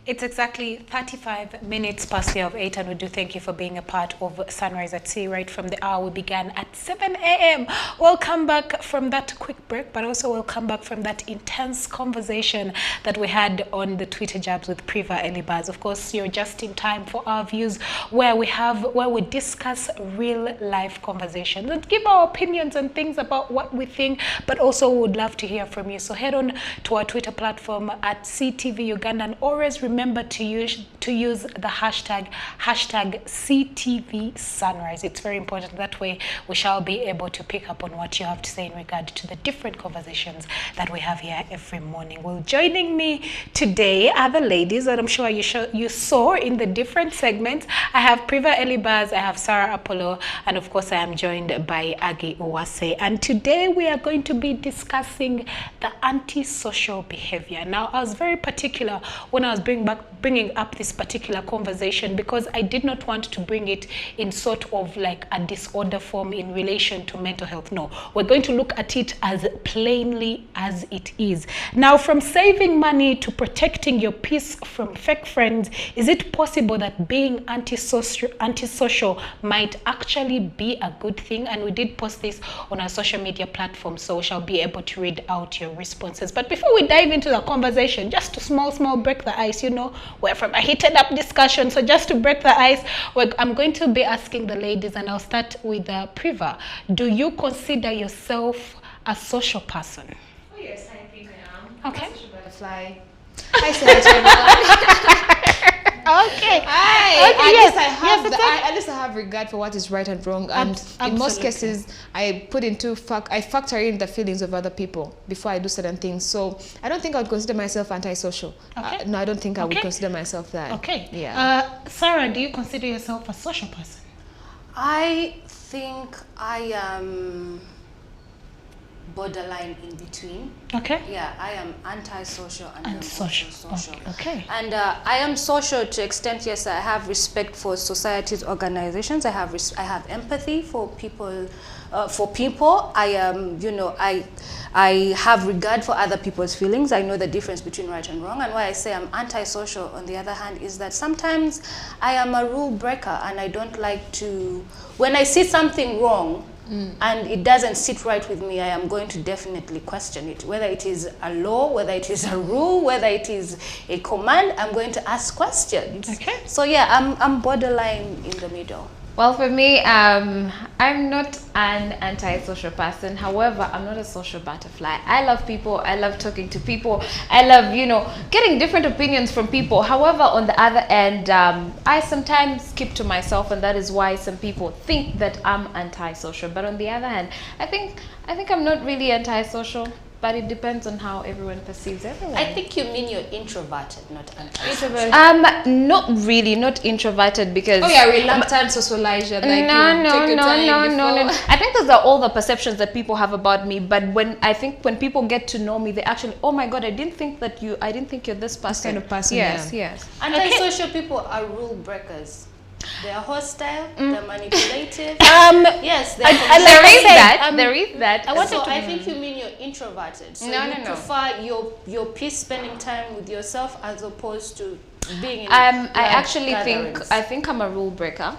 It's exactly 35 minutes past the hour of 8, and we do thank you for being a part of Sunrise at Sea right from the hour we began at 7 a.m. Welcome back from that quick break, but also welcome back from that intense conversation that we had on the Twitter jabs with Priva Elibaz. Of course, you're just in time for our views where we discuss real life conversations and give our opinions and things about what we think, but also we would love to hear from you. So head on to our Twitter platform at CTV Uganda, and always remember to use the hashtag CTV Sunrise. It's very important. That way we shall be able to pick up on what you have to say in regard to the different conversations that we have here every morning. Well, joining me today are the ladies that I'm sure you saw in the different segments. I have Priva Elibaz, I have Sarah Apollo, and of course I am joined by Agi Uwase. And today we are going to be discussing the antisocial behavior. Now, I was very particular when I was bringing up this particular conversation, because I did not want to bring it in sort of like a disorder form in relation to mental health. No, we're going to look at it as plainly as it is. Now, from saving money to protecting your peace from fake friends, is it possible that being antisocial might actually be a good thing? And we did post this on our social media platform, so we shall be able to read out your responses. But before we dive into the conversation, just to small break the ice, we're from a heated up discussion, so just to break the ice, I'm going to be asking the ladies, and I'll start with Priva. Do you consider yourself a social person? Oh yes, I think I am. Okay. Social butterfly. Hi, Sarah. Okay. Hi. Okay, At yes. least I have Yes, at least I have regard for what is right and wrong, and in most Absolutely. cases, I factor in the feelings of other people before I do certain things. So I don't think I would consider myself antisocial. Okay. No, I don't think I would Okay. consider myself that. Okay. Yeah. Sarah, do you consider yourself a social person? I think I am borderline in between. Okay. Yeah, I am antisocial and I'm also Social. social. Okay. And I am social to extent, yes, I have respect for society's organizations. I have empathy for people. I am, I have regard for other people's feelings. I know the difference between right and wrong. And why I say I'm antisocial, on the other hand, is that sometimes I am a rule breaker, and I don't like to, when I see something wrong, and it doesn't sit right with me, I am going to definitely question it. Whether it is a law, whether it is a rule, whether it is a command, I'm going to ask questions. Okay. So yeah, I'm borderline in the middle. Well, for me, I'm not an antisocial person. However, I'm not a social butterfly. I love people. I love talking to people. I love, getting different opinions from people. However, on the other end, I sometimes keep to myself, and that is why some people think that I'm antisocial. But on the other hand, I think I'm not really antisocial. But it depends on how everyone perceives everyone. I think you mean you're introverted, not antisocial. Not really, not introverted, because Oh, yeah, reluctant socializer. Like no. I think those are all the perceptions that people have about me. But when people get to know me, they actually, oh my God, I didn't think you're this person. kind of person, Yes, yeah. yes. Antisocial people are rule breakers. They are hostile. They're manipulative. Yes, There is that. I think you mean you're introverted. So No, you no, no. prefer your peace, spending time with yourself, as opposed to being in I think I'm a rule breaker,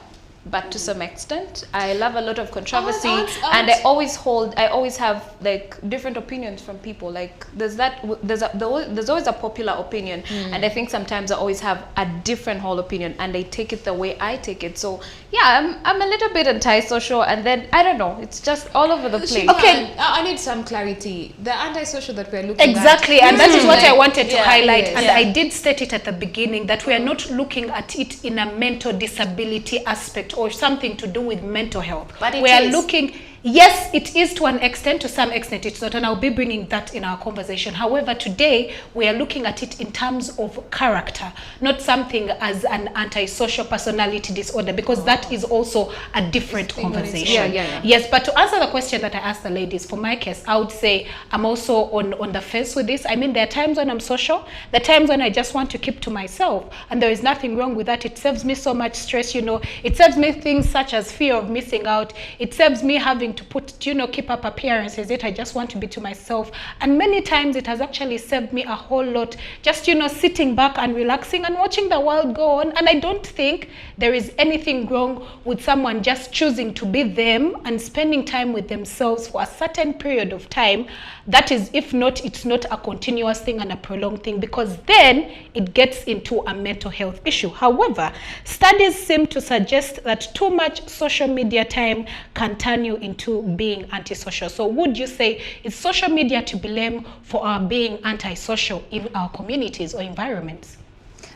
but to some extent. I love a lot of controversy, and I always have like different opinions from people. Like there's always a popular opinion, and I think sometimes I always have a different whole opinion, and they take it the way I take it. So yeah, I'm a little bit antisocial, and then I don't know, it's just all over the place. Okay, I need some clarity. The antisocial that we're looking Exactly, at. and that is what I wanted to Yeah, highlight. yes. And Yeah. I did state it at the beginning that we are not looking at it in a mental disability aspect or something to do with mental health. But it we are is. looking. Yes, it is to an extent. To some extent, it's not, and I'll be bringing that in our conversation. However, today we are looking at it in terms of character, not something as an antisocial personality disorder, because that is also a different conversation. Yeah. Yes, but to answer the question that I asked the ladies, for my case, I would say I'm also on the fence with this. I mean, there are times when I'm social, there are times when I just want to keep to myself, and there is nothing wrong with that. It saves me so much stress, It saves me things such as fear of missing out. It saves me having having to put, keep up appearances, yet I just want to be to myself. And many times it has actually saved me a whole lot, just, sitting back and relaxing and watching the world go on. And I don't think there is anything wrong with someone just choosing to be them and spending time with themselves for a certain period of time. That is, if not, it's not a continuous thing and a prolonged thing, because then it gets into a mental health issue. However, studies seem to suggest that too much social media time can turn you into being antisocial. So would you say is social media to blame for our being antisocial in our communities or environments?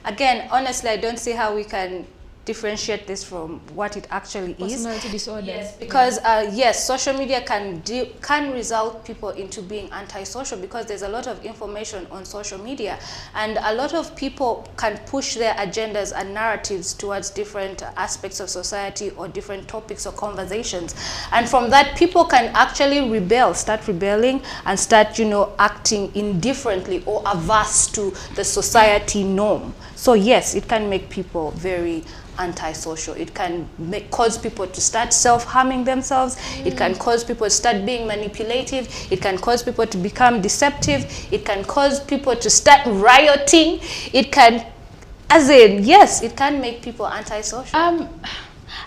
Again, honestly, I don't see how we can differentiate this from what it actually is. Personality disorder. Yes, because yes, social media can result people into being antisocial, because there's a lot of information on social media, and a lot of people can push their agendas and narratives towards different aspects of society or different topics or conversations, and from that people can actually start rebelling and start acting indifferently or averse to the society norm. So yes, it can make people very antisocial. It can cause people to start self-harming themselves. It can cause people to start being manipulative. It can cause people to become deceptive. It can cause people to start rioting. It can, yes, it can make people antisocial.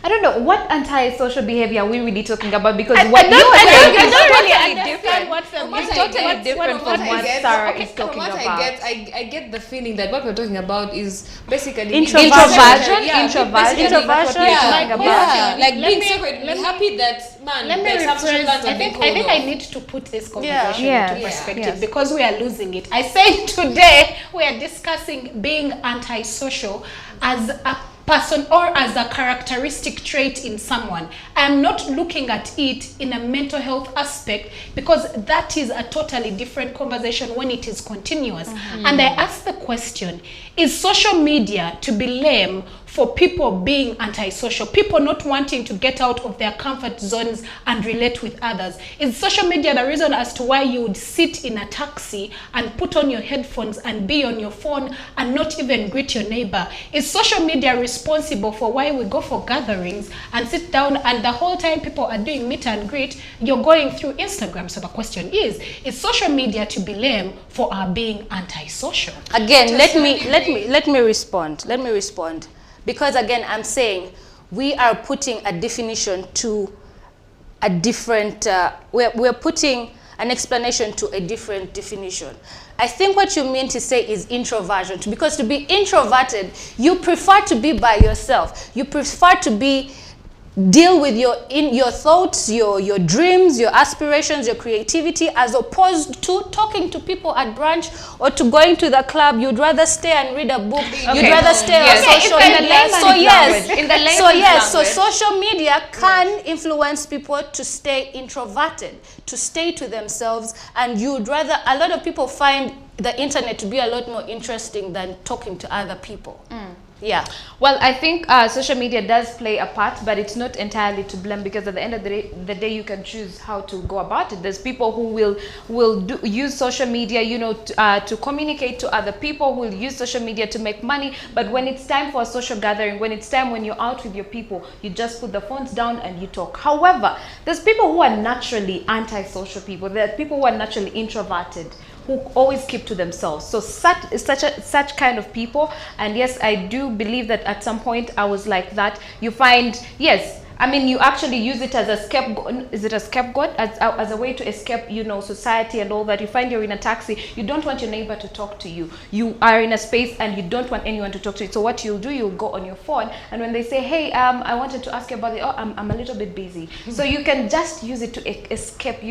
I don't know what antisocial behavior are we really talking about, because I what don't you're saying really is totally different. what's the It's totally different from what Sarah is talking From what about. I get the feeling that what we're talking about is basically Introversion. Yeah, Introversion. basically That's what we're talking about. Yeah, like Let being me- separate, be happy that, man, Let me there's some social rephrase. lands I are being think called I off. need to put this conversation Yeah. into perspective, Yes. because we are losing it. I said today we are discussing being antisocial as a person or as a characteristic trait in someone. I'm not looking at it in a mental health aspect, because that is a totally different conversation when it is continuous. And I ask the question, is social media to blame for people being antisocial, people not wanting to get out of their comfort zones and relate with others? Is social media the reason as to why you would sit in a taxi and put on your headphones and be on your phone and not even greet your neighbor? Is social media responsible for why we go for gatherings and sit down and the whole time people are doing meet and greet, you're going through Instagram? So the question is social media to blame for our being antisocial? Again, let me respond. Because again, I'm saying we are putting a definition to a different, we're putting an explanation to a different definition. I think what you mean to say is introversion, because to be introverted, you prefer to be by yourself. You prefer to deal with your thoughts, your dreams, your aspirations, your creativity, as opposed to talking to people at brunch or to going to the club. You'd rather stay and read a book. You'd rather stay on social media. So social media can influence people to stay introverted, to stay to themselves, and a lot of people find the internet to be a lot more interesting than talking to other people. Yeah. Well, I think social media does play a part, but it's not entirely to blame, because at the end of the day you can choose how to go about it. There's people who will use social media, to communicate to other people, who will use social media to make money. But when it's time for a social gathering, when you're out with your people, you just put the phones down and you talk. However, there's people who are naturally antisocial people. There are people who are naturally introverted, who always keep to themselves. So such kind of people, and yes, I do believe that at some point I was like that. You find, yes, I mean, you actually use it as a scapegoat. Is it a scapegoat? As a way to escape, society and all that. You find you're in a taxi, you don't want your neighbor to talk to you. You are in a space and you don't want anyone to talk to you. So what you'll do, you'll go on your phone, and when they say, hey, I wanted to ask you about I'm a little bit busy. So you can just use it to escape,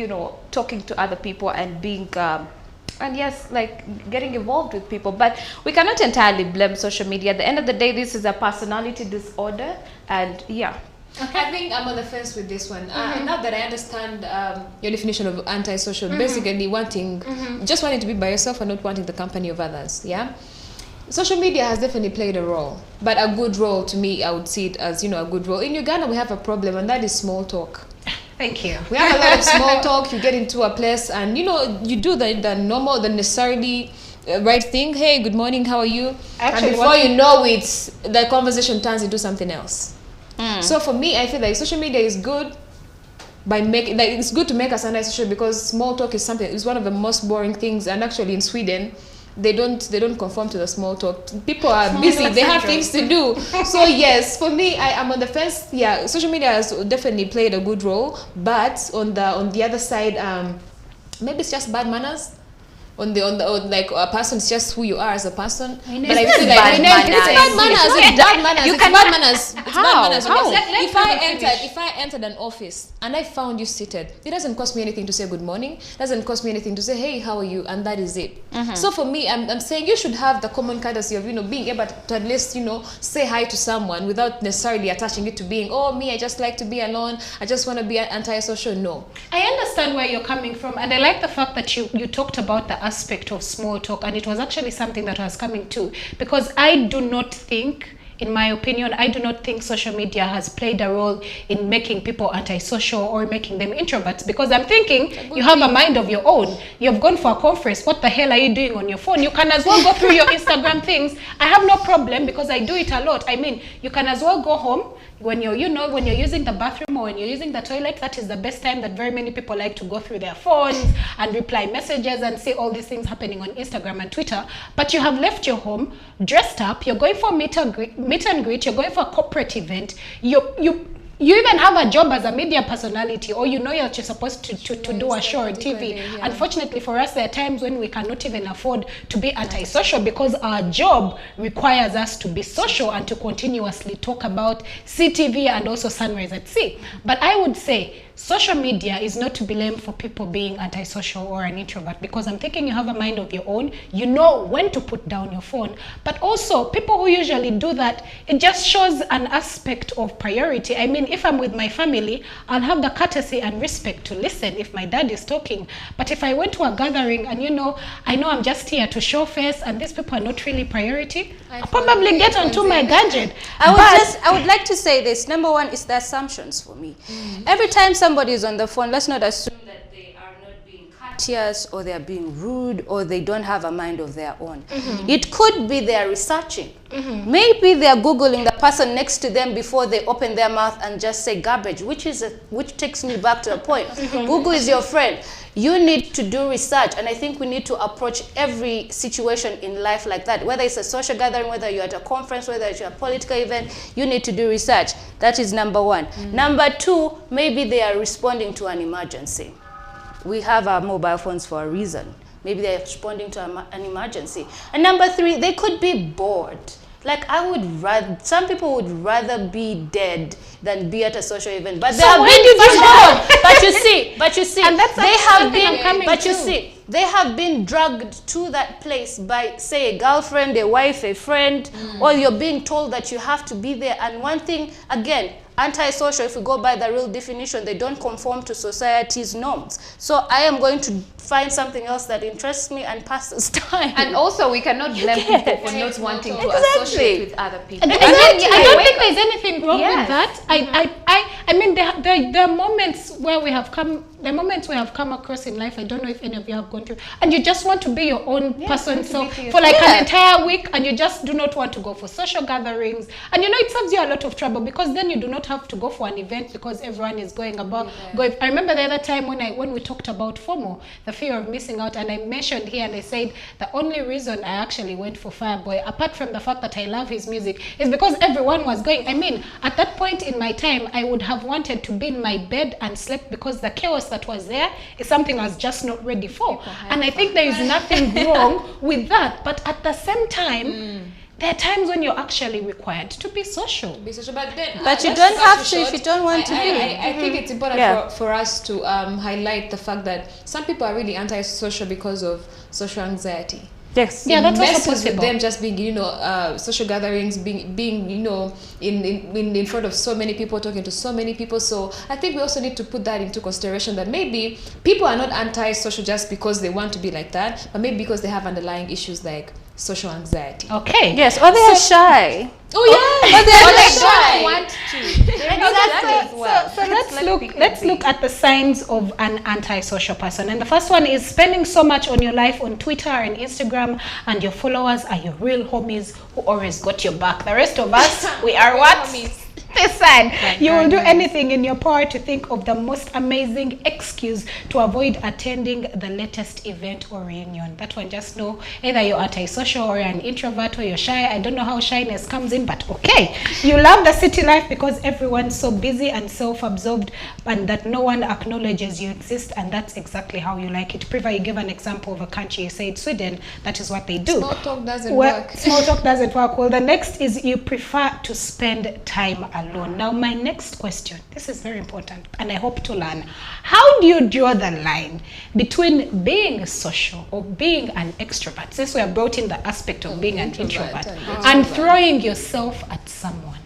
talking to other people and being and yes, like getting involved with people. But we cannot entirely blame social media. At the end of the day, this is a personality disorder, and yeah. Okay. I think I'm on the fence with this one. Now that I understand your definition of antisocial, basically just wanting to be by yourself and not wanting the company of others, yeah? Social media has definitely played a role, but a good role to me, I would see it as, a good role. In Uganda, we have a problem, and that is small talk. Thank you. We have a lot of small talk. You get into a place and, you do the normal, the necessarily right thing. Hey, good morning, how are you? Actually, and before you know it, the conversation turns into something else. So for me, I feel like social media is good by making, like, it's good to make us antisocial because small talk is one of the most boring things. And actually in Sweden, they don't conform to the small talk. People are busy, they have things to do. So yes, for me, I'm on the fence. Yeah, social media has definitely played a good role, but on the other side, maybe it's just bad manners. On like a person, it's just who you are as a person. But I feel like it's bad manners. It's bad manners. It's bad manners. If I entered an office and I found you seated, it doesn't cost me anything to say good morning. It doesn't cost me anything to say, hey, how are you? And that is it. So for me, I'm saying you should have the common courtesy of, being able to at least, say hi to someone without necessarily attaching it to being, oh, me, I just like to be alone. I just want to be antisocial. No. I understand where you're coming from, and I like the fact that you talked about the aspect of small talk, and it was actually something that was coming too, because I do not think, in my opinion, I do not think social media has played a role in making people antisocial or making them introverts, because I'm thinking you have a mind of your own. You've gone for a conference. What the hell are you doing on your phone? You can as well go through your Instagram things. I have no problem because I do it a lot. I mean, you can as well go home when you're using the bathroom or when you're using the toilet. That is the best time that very many people like to go through their phones and reply messages and see all these things happening on Instagram and Twitter. But you have left your home, dressed up, you're going for meet and greet, you're going for a corporate event, you even have a job as a media personality, or you're supposed to do a show on TV. Yeah. Unfortunately for us, there are times when we cannot even afford to be antisocial because our job requires us to be social and to continuously talk about CTV and also Sunrise at Sea. But I would say social media is not to blame for people being antisocial or an introvert, because I'm thinking you have a mind of your own. You know when to put down your phone. But also, people who usually do that, it just shows an aspect of priority. I mean, if I'm with my family, I'll have the courtesy and respect to listen if my dad is talking. But if I went to a gathering and I know I'm just here to show face and these people are not really priority, I'll probably get onto my gadget. I would like to say this. Number one is the assumptions for me. Every time somebody is on the phone, let's not assume that they are not being courteous or they are being rude or they don't have a mind of their own. It could be they are researching. Maybe they are Googling the person next to them before they open their mouth and just say garbage, which takes me back to the point. Google is your friend. You need to do research, and I think we need to approach every situation in life like that. Whether it's a social gathering, whether you're at a conference, whether it's a political event, you need to do research. That is number one. Number two, maybe they are responding to an emergency. We have our mobile phones for a reason. Maybe they're responding to an emergency. And number three, they could be bored. Like some people would rather be dead than be at a social event. But but you see, and that's they have been dragged to that place by, say, a girlfriend, a wife, a friend, or you're being told that you have to be there. And one thing, again, antisocial, if we go by the real definition, they don't conform to society's norms. So I am going to find something else that interests me and passes time. And also, we cannot blame people for not wanting to associate with other people. I don't think there's anything wrong with that. I mean, there are moments where we have come across in life. I don't know if any of you have gone through, and you just want to be your own person. So for like an entire week, and you just do not want to go for social gatherings, and it saves you a lot of trouble, because then you do not have to go for an event because everyone is going about. I remember the other time when we talked about FOMO, the fear of missing out, and I mentioned here and I said the only reason I actually went for Fireboy, apart from the fact that I love his music, is because everyone was going. I mean, at that point in my time, I would have wanted to be in my bed and slept, because the chaos that was there is something I was just not ready for. And I think there is nothing wrong with that. But at the same time, there are times when you're actually required to be social. But you don't have to if you don't want to be. I think it's important for us to highlight the fact that some people are really antisocial because of social anxiety. Yes. Yeah, that's also messes with possible. them just being, social gatherings, being in front of so many people, talking to so many people. So I think we also need to put that into consideration, that maybe people are not anti-social just because they want to be like that, but maybe because they have underlying issues like social anxiety. Okay. Yes, or they are shy. Oh yeah, Or they are shy. want to. Let's look at the signs of an antisocial person. And the first one is spending so much on your life on Twitter and Instagram, and your followers are your real homies who always got your back. The rest of us, we are what? Listen, you will do anything in your power to think of the most amazing excuse to avoid attending the latest event or reunion. That one, just know either you're antisocial or you're an introvert or you're shy. I don't know how shyness comes in, but okay. You love the city life because everyone's so busy and self-absorbed and that no one acknowledges you exist, and that's exactly how you like it. Priva, you gave an example of a country. You said Sweden. That is what they do. Small talk doesn't work. Small talk doesn't work. Well, the next is you prefer to spend time alone. Now, my next question, this is very important, and I hope to learn. How do you draw the line between being social or being an extrovert, since we have brought in the aspect of being an introvert, and throwing yourself at someone?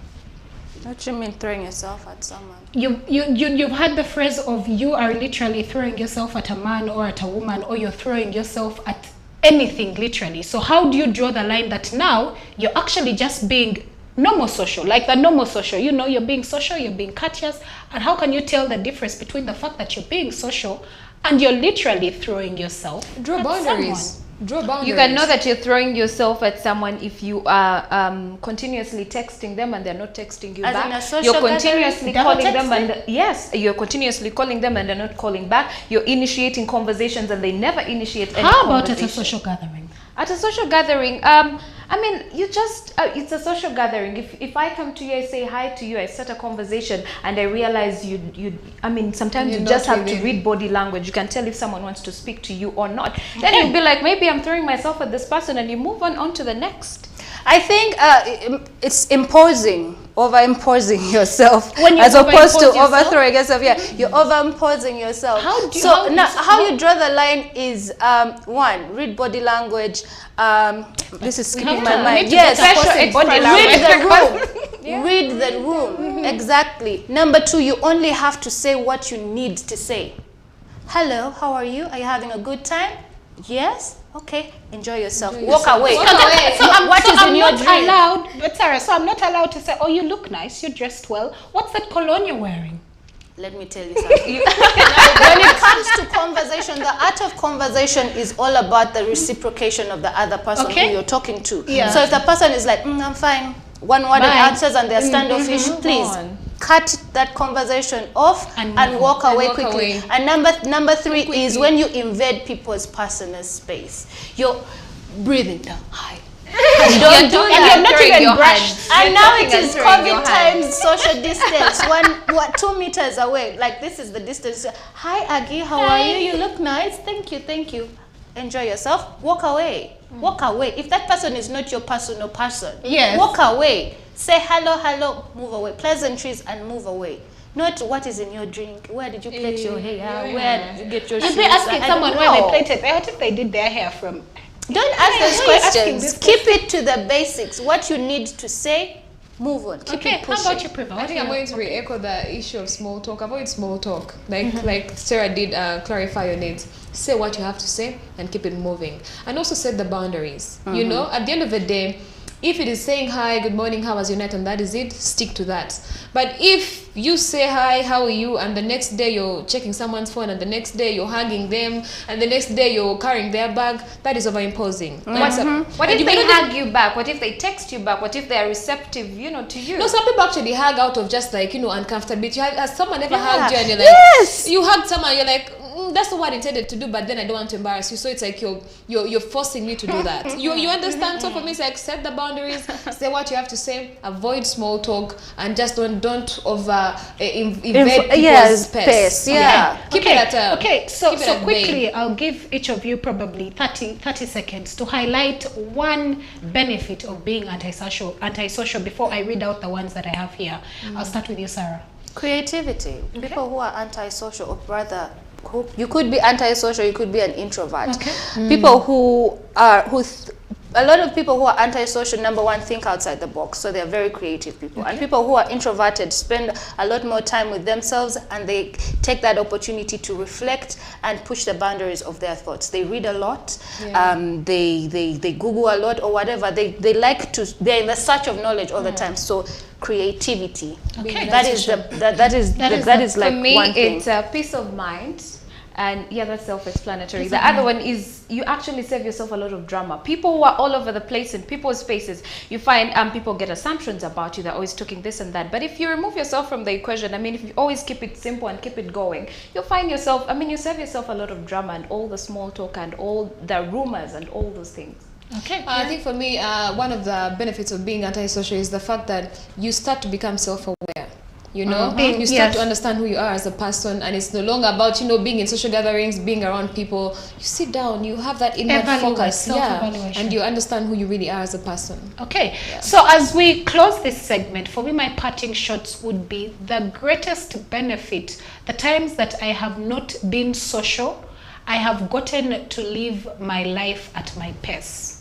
What do you mean throwing yourself at someone? You've had the phrase of you are literally throwing yourself at a man or at a woman, or you're throwing yourself at anything, literally. So how do you draw the line that now you're actually just being normal social, like the normal social, you know, you're being social, you're being courteous, and how can you tell the difference between the fact that you're being social and you're literally throwing yourself Draw at boundaries. someone? Draw boundaries. You can know that you're throwing yourself at someone if you are continuously texting them and they're not texting you As in a back. social You're continuously gathering? calling them Double and yes, you're continuously calling them and they're not calling back. You're initiating conversations and they never initiate any How about at a conversation. social gathering? At a social gathering, I mean, you just, it's a social gathering. If I come to you, I say hi to you, I start a conversation, and I realize I mean, sometimes You're you just not have to really- read body language. You can tell if someone wants to speak to you or not. Then you'll be like, maybe I'm throwing myself at this person, and you move on to the next. I think it's overimposing yourself When you as opposed to overimpose yourself? overthrowing yourself. Yeah, you're overimposing yourself. How do you- so now, how you draw the line is one, read body language. This is skipping my mind. Yes, special body read language. the room. Read the room. Exactly. Number two, you only have to say what you need to say. Hello, how are you? Are you having a good time? Yes. Okay, enjoy yourself. Walk away. Walk away. What is in your not drink? allowed, but Sarah, so I'm not allowed to say, oh, you look nice, you're dressed well. What's that cologne you're wearing? Let me tell you something. When it comes to conversation, the art of conversation is all about the reciprocation of the other person Okay. who you're talking to. Yeah. So if the person is like, I'm fine, one word Bye. answers and they're standoffish, please on. cut that conversation off And and, move walk on. away And walk quickly. away. And number three is when you invade people's personal space. You're breathing down. Hi. Don't do talking that. you're not throwing even your brushed. hands. And You're now talking it and is throwing your COVID hands. times, social distance, 2 meters away. Like this is the distance. Hi Aggie, how are you? You look nice. Thank you. Enjoy yourself. Walk away. Walk away. If that person is not your personal person, Yes. walk away. Say hello, move away. Pleasantries and move away. Not what is in your drink. Where did you plait your hair? Where did you get your shoes? If they're asking I someone don't where they know. plaited, what if they did their hair from? Don't ask those why are you asking questions. this Keep it to the basics. What you need to say, move on. Keep Okay, it how pushing. about you, Priva? I think I'm going to re-echo the issue of small talk. Avoid small talk. Like Sarah did, clarify your needs. Say what you have to say and keep it moving. And also set the boundaries. You know, at the end of the day, if it is saying hi, good morning, how was your night, and that is it, stick to that. But if you say hi, how are you, and the next day you're checking someone's phone, and the next day you're hugging them, and the next day you're carrying their bag, that is overimposing. What if they hug you back? What if they text you back? What if they are receptive, to you? No, some people actually hug out of just like, uncomfortability. Has someone ever hugged you and you're like, Yes! you hugged someone, you're like, that's not what I intended to do, but then I don't want to embarrass you. So it's like you're forcing me to do that. You understand? So for me, it's like set the boundaries, say what you have to say, avoid small talk, and just don't over invade people's space. Yeah. Keep it at a Okay, so keep it at bay. quickly, I'll give each of you probably 30 seconds to highlight one benefit of being antisocial before I read out the ones that I have here. I'll start with you, Sarah. Creativity. People who are antisocial, or rather, you could be antisocial, you could be an introvert. Okay. People who a lot of people who are antisocial, number one, think outside the box. So they're very creative people. And people who are introverted spend a lot more time with themselves, and they take that opportunity to reflect and push the boundaries of their thoughts. They read a lot, they Google a lot or whatever. They're in the search of knowledge all the time. So creativity. Okay. That is like For me, one thing. it's a peace of mind. And yeah, that's self-explanatory. The other one is you actually save yourself a lot of drama. People who are all over the place in people's faces, you find people get assumptions about you. They're always talking this and that. But if you remove yourself from the equation, I mean, if you always keep it simple and keep it going, you'll find yourself, I mean, you save yourself a lot of drama and all the small talk and all the rumors and all those things. Okay. I think for me, one of the benefits of being antisocial is the fact that you start to become self-aware. You know, you start to understand who you are as a person, and it's no longer about, you know, being in social gatherings, being around people. You sit down, you have that inward focus, and you understand who you really are as a person. Okay, so as we close this segment, for me, my parting shots would be the greatest benefit. The times that I have not been social, I have gotten to live my life at my pace.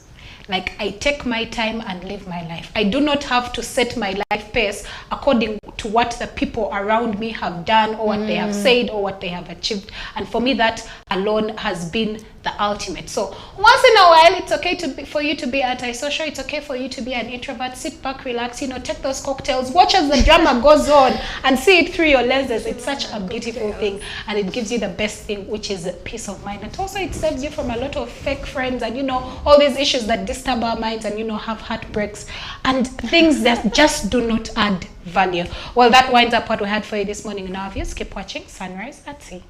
Like, I take my time and live my life. I do not have to set my life pace according to what the people around me have done or what they have said or what they have achieved. And for me, that alone has been the ultimate. So once in a while, it's okay for you to be antisocial. It's okay for you to be an introvert. Sit back, relax, you know, take those cocktails, watch as the drama goes on and see it through your lenses. It's such a beautiful thing, and it gives you the best thing, which is peace of mind. And also it saves you from a lot of fake friends and, you know, all these issues that disturb our minds and, you know, have heartbreaks and things that just do not add value. Well, that winds up what we had for you this morning in our views. Keep watching Sunrise at Sea.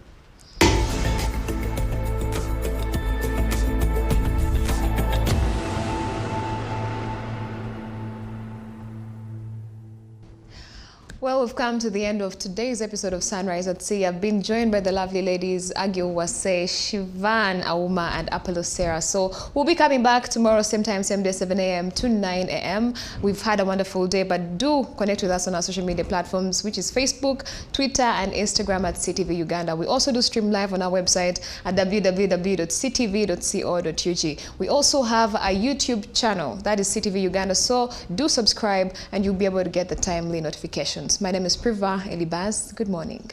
Well, we've come to the end of today's episode of Sunrise at Sea. I've been joined by the lovely ladies Agil Wase, Shivan Auma, and Apollo Sarah. So we'll be coming back tomorrow, same time, same day, 7 a.m. to 9 a.m. We've had a wonderful day, but do connect with us on our social media platforms, which is Facebook, Twitter, and Instagram at CTV Uganda. We also do stream live on our website at www.ctv.co.ug. We also have a YouTube channel, that is CTV Uganda. So do subscribe, and you'll be able to get the timely notifications. My name is Priva Elibaz. Good morning.